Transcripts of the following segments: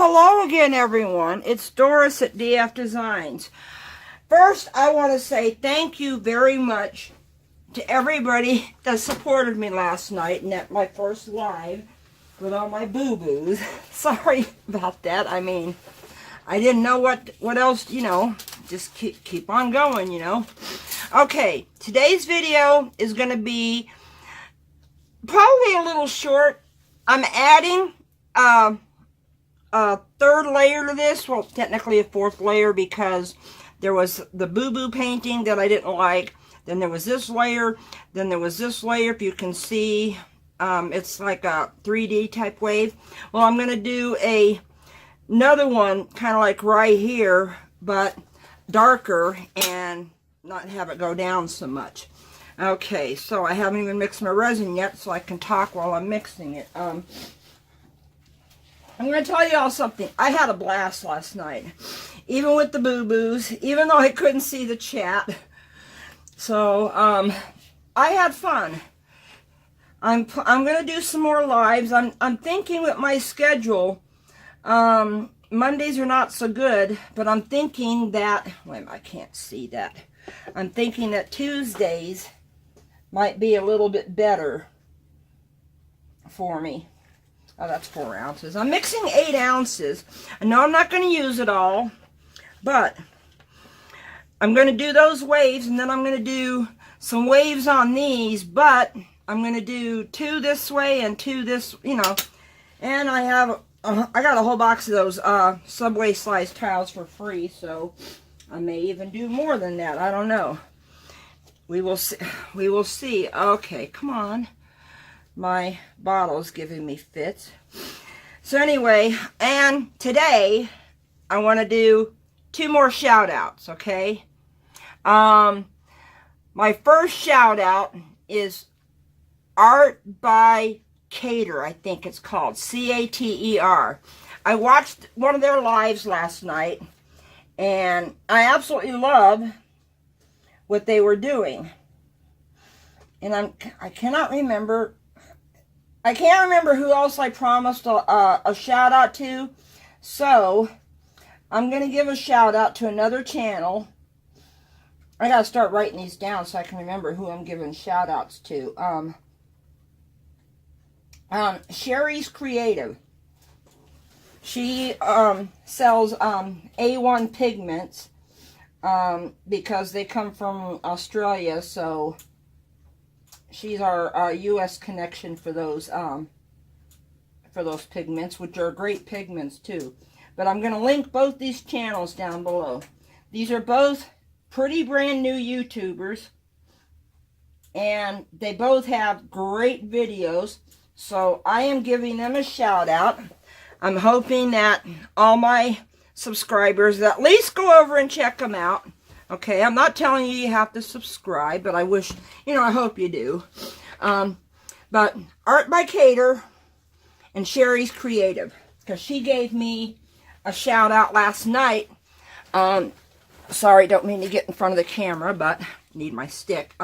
hello again, everyone. It's Doris at DF Designs. First, I want to say thank you very much to everybody that supported me last night and at my first live with all my boo-boos. Sorry about that. I mean, I didn't know what else, you know, just keep on going, you know. Okay, today's video is going to be probably a little short. I'm adding a third layer to this. Well, technically a fourth layer, because there was the boo-boo painting that I didn't like. Then there was this layer. Then there was this layer. If you can see, it's like a 3D type wave. Well, I'm going to do another one kind of like right here, but darker and not have it go down so much. Okay, so I haven't even mixed my resin yet, so I can talk while I'm mixing it. I'm going to tell you all something. I had a blast last night, even with the boo-boos, even though I couldn't see the chat. So, I had fun. I'm going to do some more lives. I'm thinking with my schedule, Mondays are not so good, but I'm thinking that, wait, I can't see that. I'm thinking that Tuesdays might be a little bit better for me. Oh, that's 4 ounces. I'm mixing 8 ounces. I know I'm not going to use it all, but I'm going to do those waves, and then I'm going to do some waves on these, but I'm going to do 2 this way and 2 this, you know. And I have, I got a whole box of those Subway slice tiles for free, so I may even do more than that. I don't know. We will see. We will see. Okay, come on. My bottle's giving me fits. So anyway, and today I want to do 2 more shout outs, okay? My first shout out is Art by Cater, I think it's called, C-A-T-E-R. I watched one of their lives last night, and I absolutely love what they were doing. And I cannot remember. I can't remember who else I promised a shout out to. So I'm going to give a shout out to another channel. I got to start writing these down so I can remember who I'm giving shout outs to. Sherry's Creative. She sells A1 pigments because they come from Australia, so she's our U.S. connection for those pigments, which are great pigments too. But I'm going to link both these channels down below. These are both pretty brand new YouTubers, and they both have great videos, so I am giving them a shout out. I'm hoping that all my subscribers at least go over and check them out. Okay, I'm not telling you have to subscribe, but I wish, you know, I hope you do. But Art by Cater and Sherry's Creative, because she gave me a shout out last night. Sorry, don't mean to get in front of the camera, but need my stick.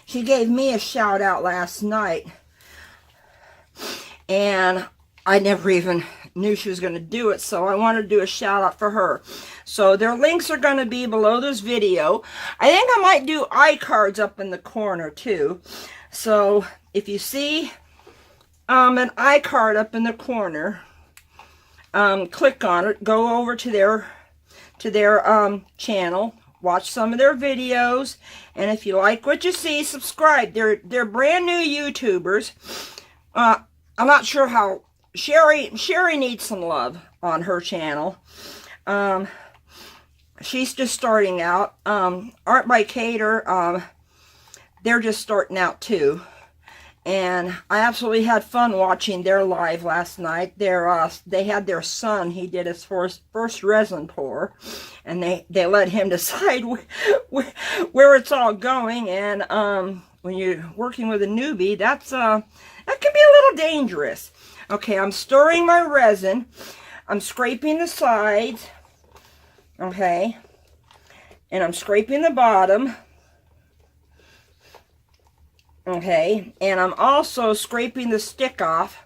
She gave me a shout out last night, and I never even knew she was going to do it, so I wanted to do a shout out for her. So their links are going to be below this video. I think I might do iCards up in the corner too. So if you see an iCard up in the corner, click on it, go over to their channel, watch some of their videos, and if you like what you see, subscribe. They're brand new YouTubers. I'm not sure how Sherry needs some love on her channel. She's just starting out. Art by Cater, they're just starting out too. And I absolutely had fun watching their live last night. They had their son. He did his first resin pour, and they let him decide where it's all going. And when you're working with a newbie, that can be a little dangerous. Okay, I'm stirring my resin. I'm scraping the sides. Okay, and I'm scraping the bottom. Okay, and I'm also scraping the stick off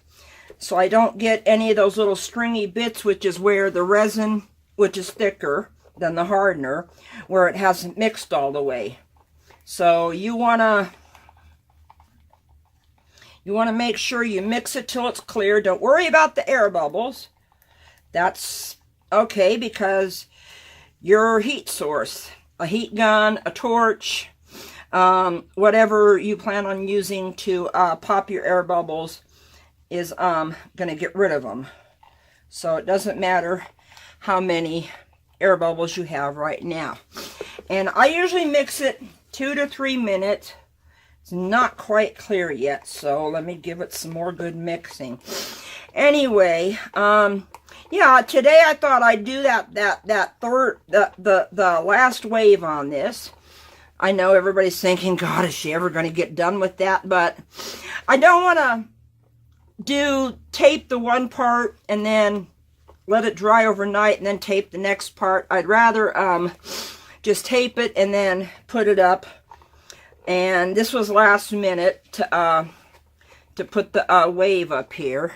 so I don't get any of those little stringy bits, which is where the resin, which is thicker than the hardener, where it hasn't mixed all the way. So you want to make sure you mix it till it's clear. Don't worry about the air bubbles. That's okay, because your heat source, a heat gun, a torch, whatever you plan on using to pop your air bubbles is going to get rid of them. So it doesn't matter how many air bubbles you have right now. And I usually mix it 2 to 3 minutes. It's not quite clear yet, so let me give it some more good mixing. Anyway, yeah, today I thought I'd do the last wave on this. I know everybody's thinking, God, is she ever going to get done with that? But I don't want to tape the one part and then let it dry overnight and then tape the next part. I'd rather just tape it and then put it up. And this was last minute to put the wave up here.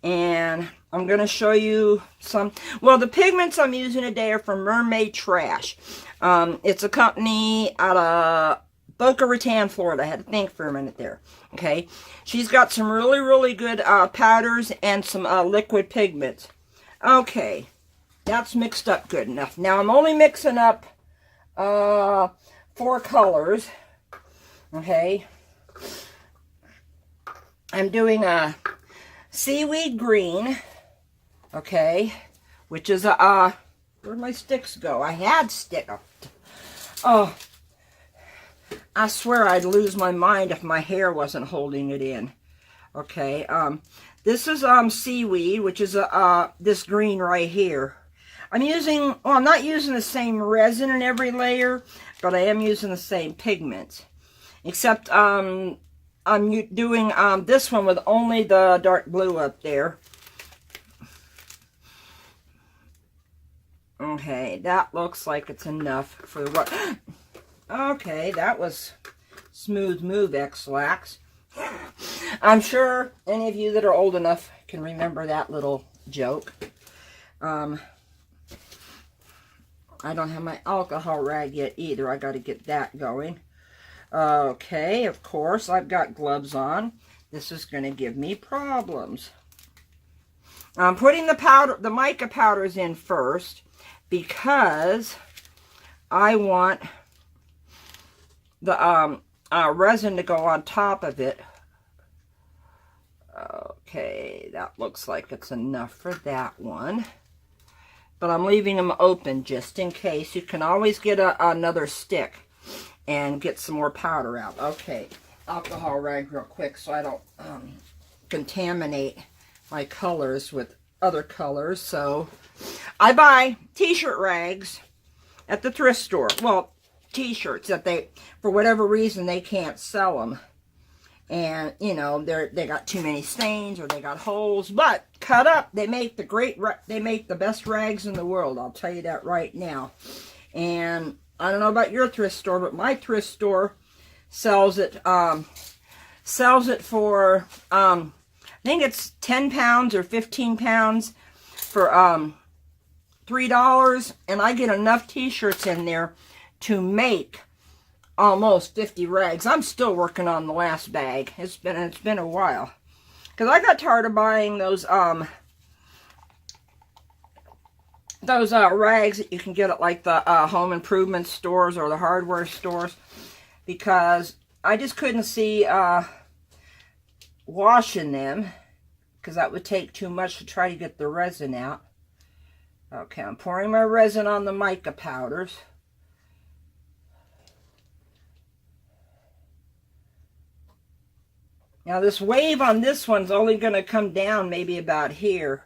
And I'm going to show you some. Well, the pigments I'm using today are from Mermaid Trash. It's a company out of Boca Raton, Florida. I had to think for a minute there. Okay. She's got some really, really good powders and some liquid pigments. Okay. That's mixed up good enough. Now, I'm only mixing up 4 colors. Okay. I'm doing a seaweed green. Okay. Which is a, where'd my sticks go? I had stick. Oh, I swear I'd lose my mind if my hair wasn't holding it in. Okay. This is seaweed, which is this green right here. I'm not using the same resin in every layer, but I am using the same pigment. Except I'm doing this one with only the dark blue up there. Okay, that looks like it's enough for the... Okay, that was smooth move, X-Lax. I'm sure any of you that are old enough can remember that little joke. I don't have my alcohol rag yet either. I got to get that going. Okay, of course, I've got gloves on. This is going to give me problems. I'm putting the mica powders in first because I want the resin to go on top of it. Okay, that looks like it's enough for that one. But I'm leaving them open just in case. You can always get another stick and get some more powder out. Okay, alcohol rag real quick so I don't contaminate my colors with other colors. So I buy t-shirt rags at the thrift store. Well, t-shirts that for whatever reason, they can't sell them. And, you know, they got too many stains or they got holes. But cut up, they make the best rags in the world. I'll tell you that right now. And I don't know about your thrift store, but my thrift store sells it for I think it's 10 pounds or 15 pounds for $3, and I get enough t-shirts in there to make almost 50 rags. I'm still working on the last bag. It's been a while, because I got tired of buying those rags that you can get at like the home improvement stores or the hardware stores, because I just couldn't see washing them, because that would take too much to try to get the resin out. Okay, I'm pouring my resin on the mica powders. Now this wave on this one's only going to come down maybe about here.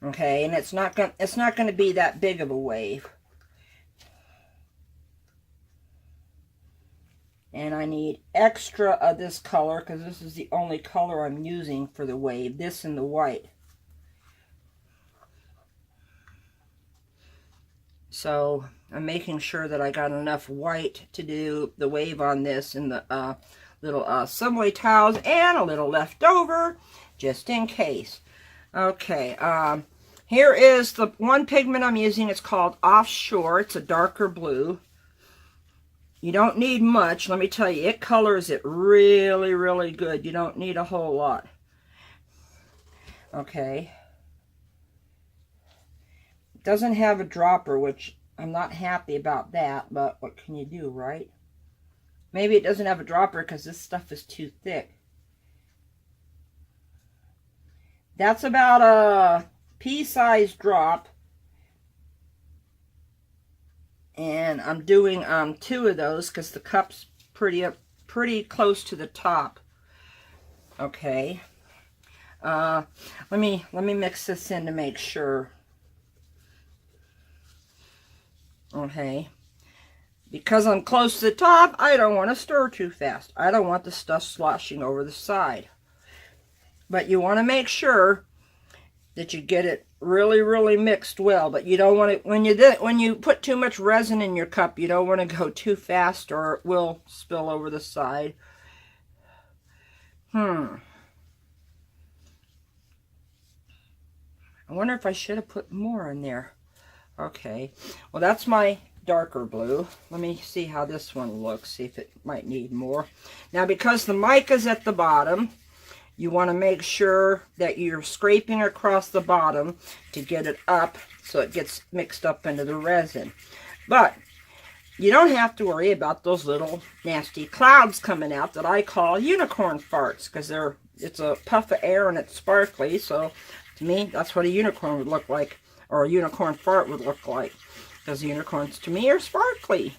Okay, and it's not going to be that big of a wave. And I need extra of this color because this is the only color I'm using for the wave. This and the white. So I'm making sure that I got enough white to do the wave on this and the little subway tiles and a little left over just in case. Okay, here is the one pigment I'm using. It's called Offshore. It's a darker blue. You don't need much. Let me tell you, it colors it really, really good. You don't need a whole lot. Okay. It doesn't have a dropper, which I'm not happy about that, but what can you do, right? Maybe it doesn't have a dropper because this stuff is too thick. That's about a pea-sized drop. And I'm doing 2 of those because the cup's pretty close to the top. Okay. Let me mix this in to make sure. Okay. Because I'm close to the top, I don't want to stir too fast. I don't want the stuff sloshing over the side. But you want to make sure that you get it really, really mixed well. But you don't want it, when you put too much resin in your cup, you don't want to go too fast or it will spill over the side. I wonder if I should have put more in there. Okay, well that's my darker blue. Let me see how this one looks, see if it might need more. Now because the mica's at the bottom, you want to make sure that you're scraping across the bottom to get it up so it gets mixed up into the resin. But you don't have to worry about those little nasty clouds coming out that I call unicorn farts, because it's a puff of air and it's sparkly. So to me, that's what a unicorn would look like, or a unicorn fart would look like, because unicorns to me are sparkly.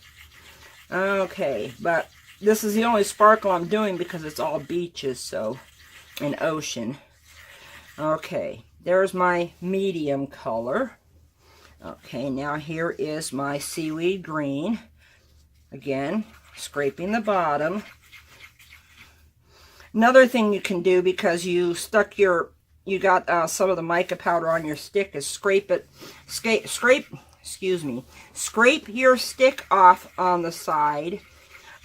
Okay, but this is the only sparkle I'm doing because it's all beaches, so, and ocean. Okay, there's my medium color. Okay, now here is my seaweed green. Again, scraping the bottom. Another thing you can do, because you got some of the mica powder on your stick, is scrape your stick off on the side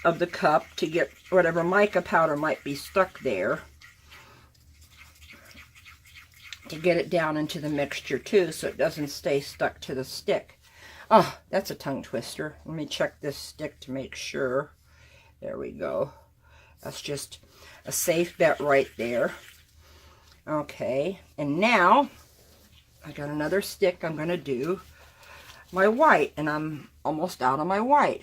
of the cup to get whatever mica powder might be stuck there, to get it down into the mixture too, so it doesn't stay stuck to the stick. Oh, that's a tongue twister. Let me check this stick to make sure. There we go. That's just a safe bet right there. Okay, and now I got another stick. I'm going to do my white, and I'm almost out of my white.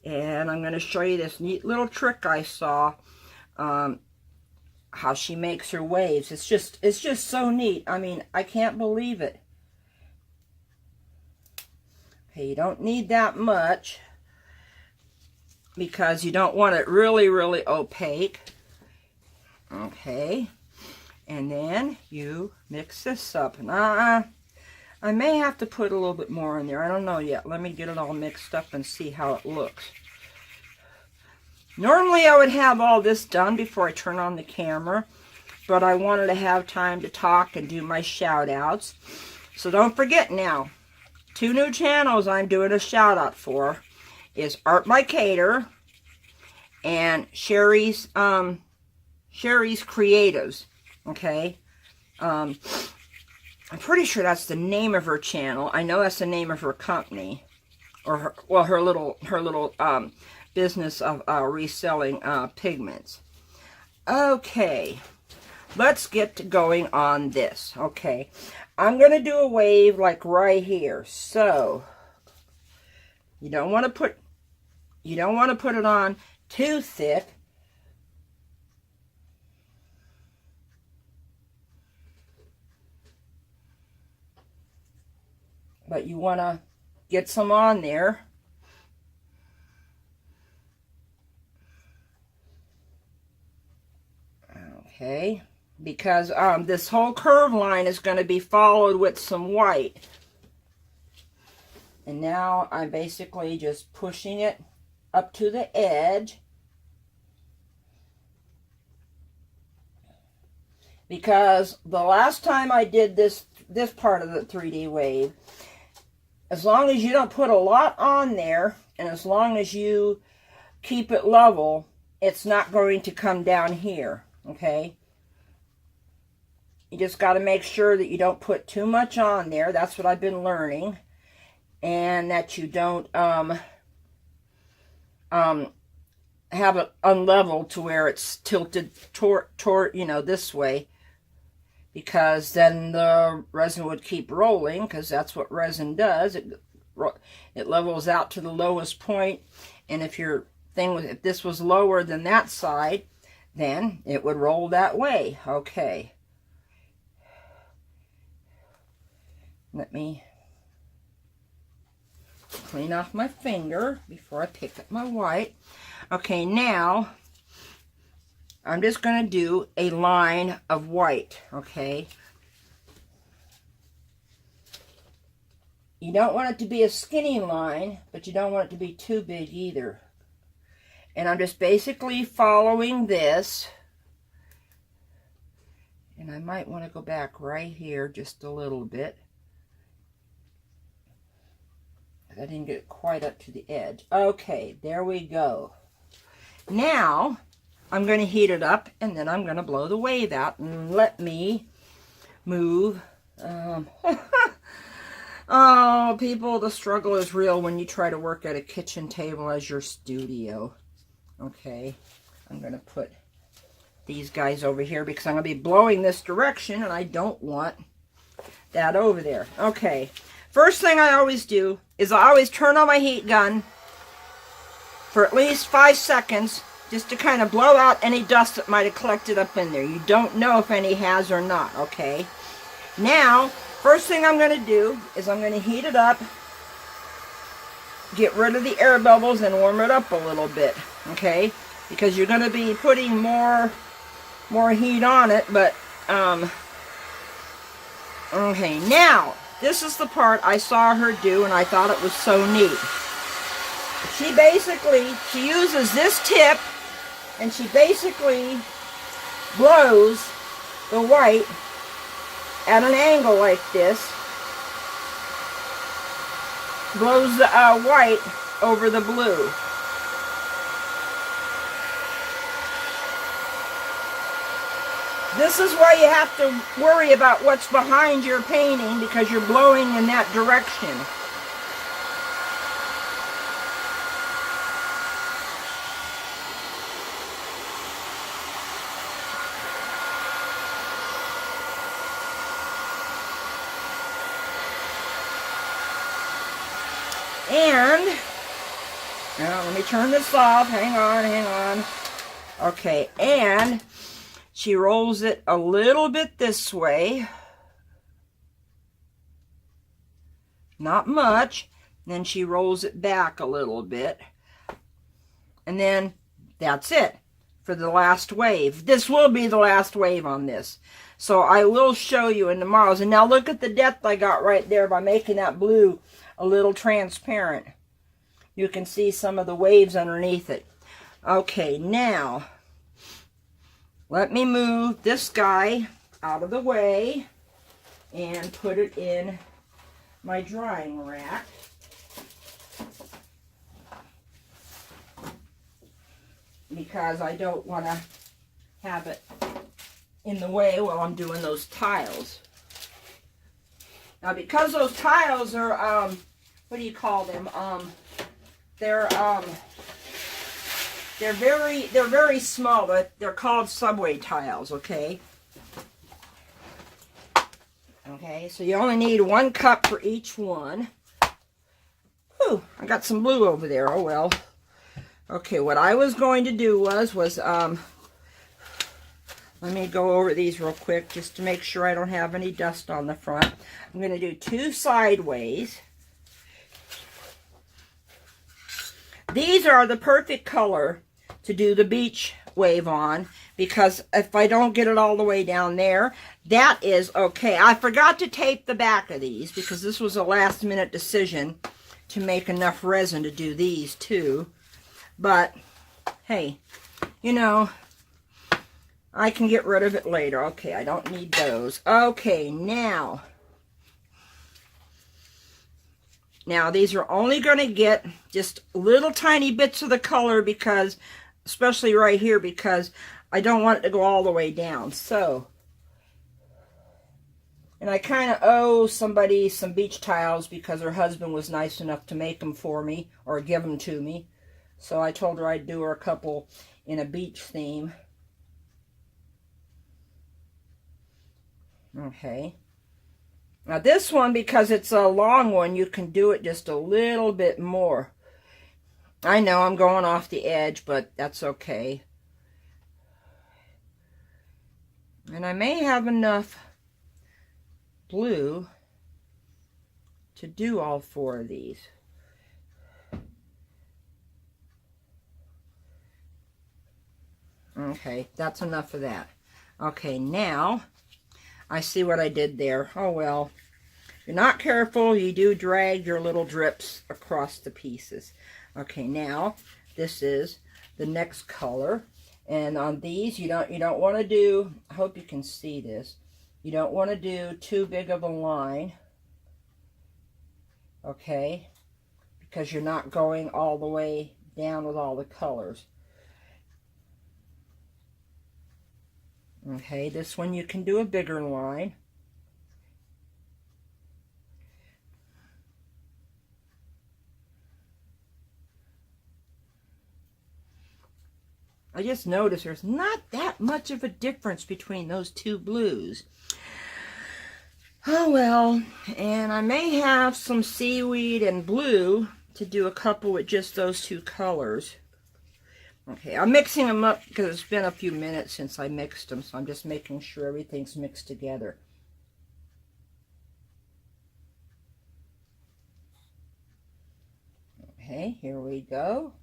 And I'm going to show you this neat little trick I saw, how she makes her waves. It's just so neat. I mean, I can't believe it. Okay, you don't need that much because you don't want it really, really opaque. Okay, and then you mix this up. And I may have to put a little bit more in there. I don't know yet. Let me get it all mixed up and see how it looks. Normally I would have all this done before I turn on the camera, but I wanted to have time to talk and do my shout outs. So don't forget now, 2 new channels I'm doing a shout out for is Art by Cater and Sherry's Creatives. Okay, I'm pretty sure that's the name of her channel. I know that's the name of her company, or her little business of reselling pigments. Okay, let's get going on this. Okay, I'm gonna do a wave like right here. So you don't want to put it on too thick. But you want to get some on there. Okay, because this whole curve line is going to be followed with some white. And now I'm basically just pushing it up to the edge. Because the last time I did this part of the 3D wave, as long as you don't put a lot on there, and as long as you keep it level, it's not going to come down here, okay? You just got to make sure that you don't put too much on there. That's what I've been learning. And that you don't have it unleveled to where it's tilted toward, you know, this way. Because then the resin would keep rolling, because that's what resin does. It levels out to the lowest point, and if if this was lower than that side, then it would roll that way. Okay. Let me clean off my finger before I pick up my white. Okay, now I'm just going to do a line of white, okay? You don't want it to be a skinny line, but you don't want it to be too big either. And I'm just basically following this. And I might want to go back right here just a little bit. I didn't get it quite up to the edge. Okay, there we go. Now, I'm going to heat it up, and then I'm going to blow the wave out. And let me move. Oh, people, the struggle is real when you try to work at a kitchen table as your studio. Okay, I'm going to put these guys over here because I'm going to be blowing this direction, and I don't want that over there. Okay, first thing I always do is I always turn on my heat gun for at least 5 seconds just to kind of blow out any dust that might have collected up in there. You don't know if any has or not, okay? Now, first thing I'm going to do is I'm going to heat it up, get rid of the air bubbles, and warm it up a little bit, okay? Because you're going to be putting more heat on it, but, okay, now, this is the part I saw her do, and I thought it was so neat. She uses this tip, and she basically blows the white at an angle like this. Blows the white over the blue. This is why you have to worry about what's behind your painting, because you're blowing in that direction. And, now let me turn this off. Hang on. Okay, and she rolls it a little bit this way. Not much. Then she rolls it back a little bit. And then that's it for the last wave. This will be the last wave on this. So I will show you in tomorrow's. And now look at the depth I got right there by making that blue a little transparent. You can see some of the waves underneath it. Okay, now let me move this guy out of the way and put it in my drying rack. Because I don't want to have it in the way while I'm doing those tiles. Now, because those tiles are, what do you call them? They're very small, but they're called subway tiles, okay? Okay, so you only need 1 cup for each one. Whew, I got some blue over there, oh well. Okay, what I was going to do was let me go over these real quick just to make sure I don't have any dust on the front. I'm going to do 2 sideways. These are the perfect color to do the beach wave on, because if I don't get it all the way down there, that is okay. I forgot to tape the back of these because this was a last minute decision to make enough resin to do these too. But, hey, you know, I can get rid of it later. Okay, I don't need those. Okay, now these are only going to get just little tiny bits of the color because especially right here, because I don't want it to go all the way down. So, and I kind of owe somebody some beach tiles because her husband was nice enough to make them for me or give them to me. So I told her I'd do her a couple in a beach theme. Okay. Now this one, because it's a long one, you can do it just a little bit more. I know I'm going off the edge, but that's okay. And I may have enough blue to do all 4 of these. Okay, that's enough of that. Okay, now I see what I did there. Oh well, if you're not careful, you do drag your little drips across the pieces. Okay, now this is the next color, and on these you don't want to do, I hope you can see this, you don't want to do too big of a line, okay, because you're not going all the way down with all the colors. Okay, this one you can do a bigger line. I just noticed there's not that much of a difference between those 2 blues. Oh well, and I may have some seaweed and blue to do a couple with just those 2 colors. Okay, I'm mixing them up because it's been a few minutes since I mixed them, so I'm just making sure everything's mixed together. Okay, here we go.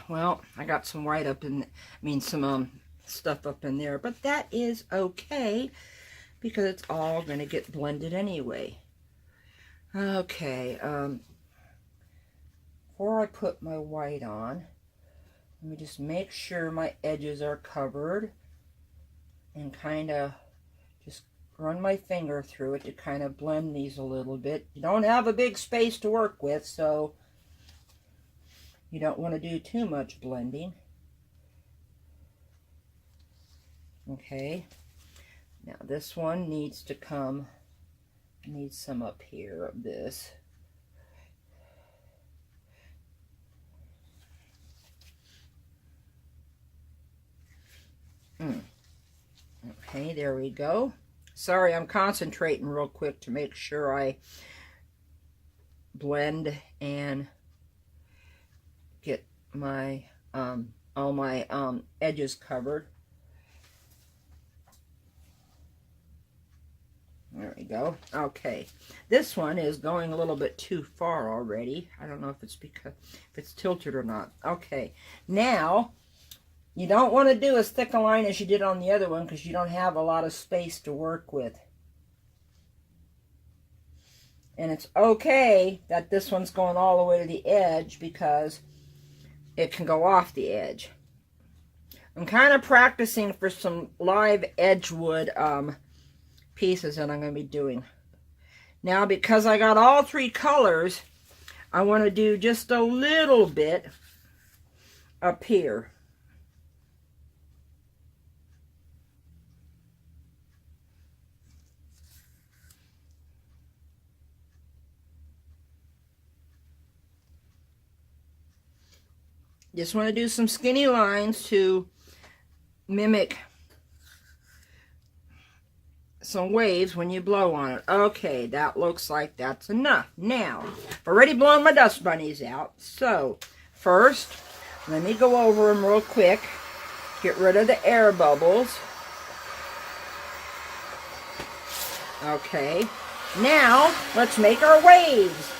Well, I got some white up in, some stuff up in there, but that is okay because it's all going to get blended anyway. Okay, before I put my white on, let me just make sure my edges are covered and kind of just run my finger through it to kind of blend these a little bit. You don't have a big space to work with, so you don't want to do too much blending. Okay, now this one needs to come, needs some up here of this. Okay, there we go. Sorry, I'm concentrating real quick to make sure I blend and get my all my edges covered. There we go. Okay, this one is going a little bit too far already. I don't know if it's because if it's tilted or not. Okay, now you don't want to do as thick a line as you did on the other one because you don't have a lot of space to work with. And it's okay that this one's going all the way to the edge because it can go off the edge. I'm kind of practicing for some live edgewood pieces that I'm going to be doing. Now, because I got all 3 colors, I want to do just a little bit up here. Just want to do some skinny lines to mimic some waves when you blow on it. Okay, that looks like that's enough. Now, I've already blown my dust bunnies out. So, first, let me go over them real quick. Get rid of the air bubbles. Okay, now let's make our waves.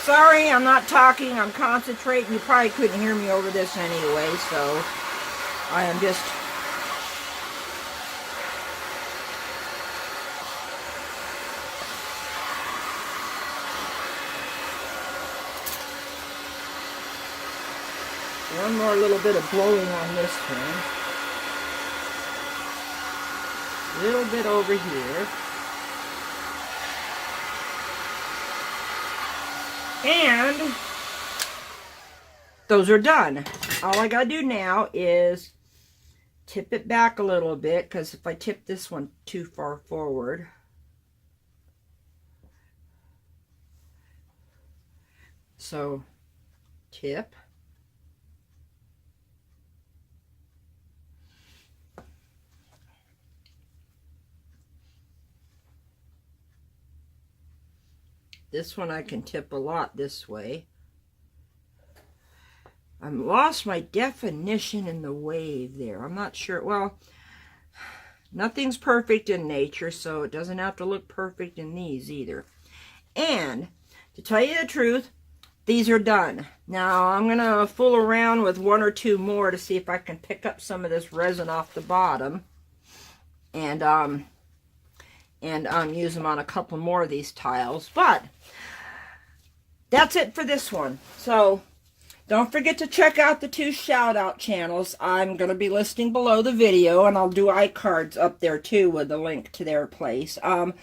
Sorry, I'm not talking. I'm concentrating. You probably couldn't hear me over this anyway, so I am just... One more little bit of blowing on this one. A little bit over here. And those are done. All I gotta do now is tip it back a little bit, because if I tip this one too far forward, so tip. This one I can tip a lot this way. I lost my definition in the wave there. I'm not sure. Well, nothing's perfect in nature, so it doesn't have to look perfect in these either. And to tell you the truth, these are done. Now I'm going to fool around with one or two more to see if I can pick up some of this resin off the bottom. And use them on a couple more of these tiles. But that's it for this one. So don't forget to check out the 2 shout out channels. I'm going to be listing below the video, and I'll do iCards up there too with a link to their place. I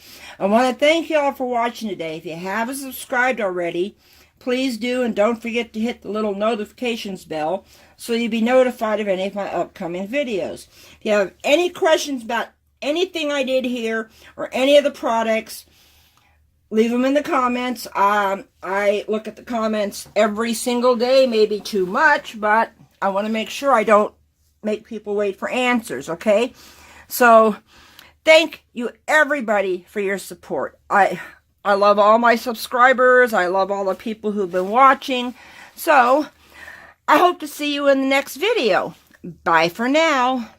want to thank you all for watching today. If you haven't subscribed already, please do, and don't forget to hit the little notifications bell so you'll be notified of any of my upcoming videos. If you have any questions about anything I did here or any of the products, leave them in the comments. I look at the comments every single day, maybe too much, but I want to make sure I don't make people wait for answers, okay? So thank you everybody for your support. I love all my subscribers. I love all the people who've been watching. So I hope to see you in the next video. Bye for now.